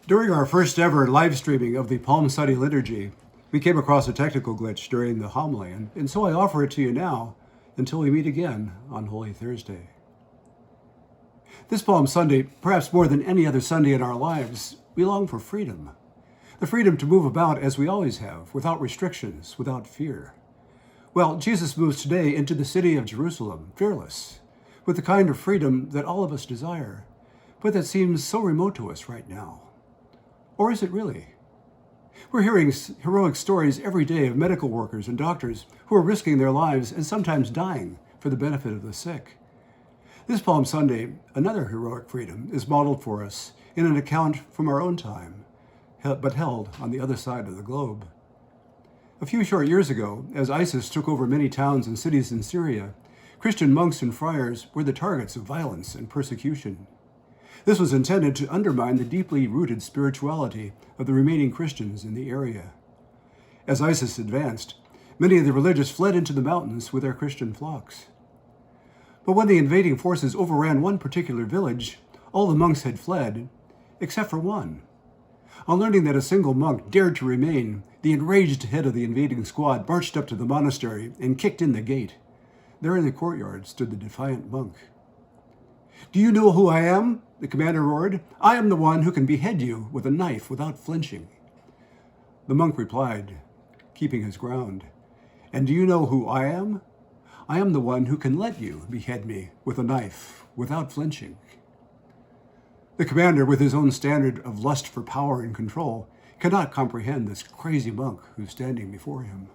During our first ever live streaming of the Palm Sunday Liturgy, we came across a technical glitch during the homily, and so I offer it to you now until we meet again on Holy Thursday. This Palm Sunday, perhaps more than any other Sunday in our lives, we long for freedom. The freedom to move about as we always have, without restrictions, without fear. Well, Jesus moves today into the city of Jerusalem, fearless, with the kind of freedom that all of us desire, but that seems so remote to us right now. Or is it really? We're hearing heroic stories every day of medical workers and doctors who are risking their lives and sometimes dying for the benefit of the sick. This Palm Sunday, another heroic freedom is modeled for us in an account from our own time, but held on the other side of the globe. A few short years ago, as ISIS took over many towns and cities in Syria, Christian monks and friars were the targets of violence and persecution. This was intended to undermine the deeply rooted spirituality of the remaining Christians in the area. As ISIS advanced, many of the religious fled into the mountains with their Christian flocks. But when the invading forces overran one particular village, all the monks had fled, except for one. On learning that a single monk dared to remain, the enraged head of the invading squad marched up to the monastery and kicked in the gate. There in the courtyard stood the defiant monk. "Do you know who I am?" the commander roared. "I am the one who can behead you with a knife without flinching." The monk replied, keeping his ground, "And do you know who I am? I am the one who can let you behead me with a knife without flinching." The commander, with his own standard of lust for power and control, cannot comprehend this crazy monk who's standing before him.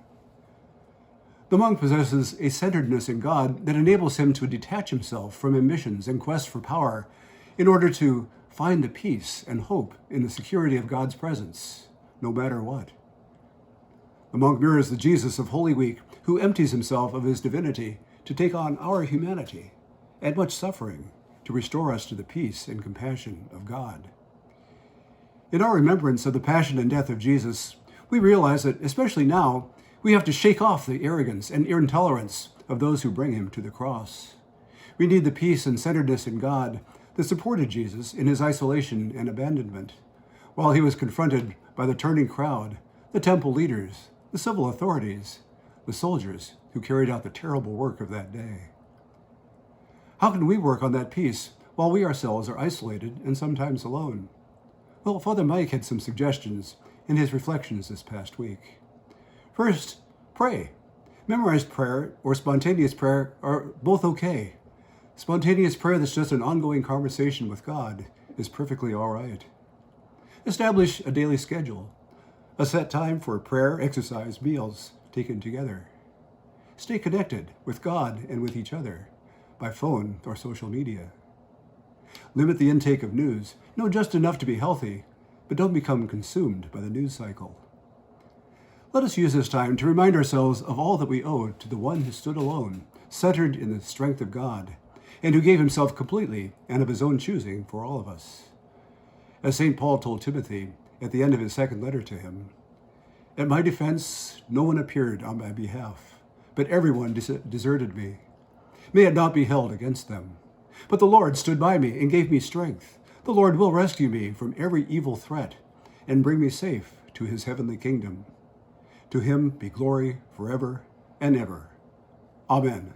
The monk possesses a centeredness in God that enables him to detach himself from ambitions and quests for power in order to find the peace and hope in the security of God's presence, no matter what. The monk mirrors the Jesus of Holy Week, who empties himself of his divinity to take on our humanity and much suffering to restore us to the peace and compassion of God. In our remembrance of the passion and death of Jesus, we realize that, especially now, we have to shake off the arrogance and intolerance of those who bring him to the cross. We need the peace and centeredness in God that supported Jesus in his isolation and abandonment, while he was confronted by the turning crowd, the temple leaders, the civil authorities, the soldiers who carried out the terrible work of that day. How can we work on that peace while we ourselves are isolated and sometimes alone? Well, Father Mike had some suggestions in his reflections this past week. First, pray. Memorized prayer or spontaneous prayer are both okay. Spontaneous prayer that's just an ongoing conversation with God is perfectly all right. Establish a daily schedule, a set time for prayer, exercise, meals taken together. Stay connected with God and with each other by phone or social media. Limit the intake of news. Know just enough to be healthy, but don't become consumed by the news cycle. Let us use this time to remind ourselves of all that we owe to the one who stood alone, centered in the strength of God, and who gave himself completely and of his own choosing for all of us. As St. Paul told Timothy at the end of his second letter to him, "At my defense, no one appeared on my behalf, but everyone deserted me. May it not be held against them. But the Lord stood by me and gave me strength. The Lord will rescue me from every evil threat and bring me safe to his heavenly kingdom. To him be glory forever and ever. Amen."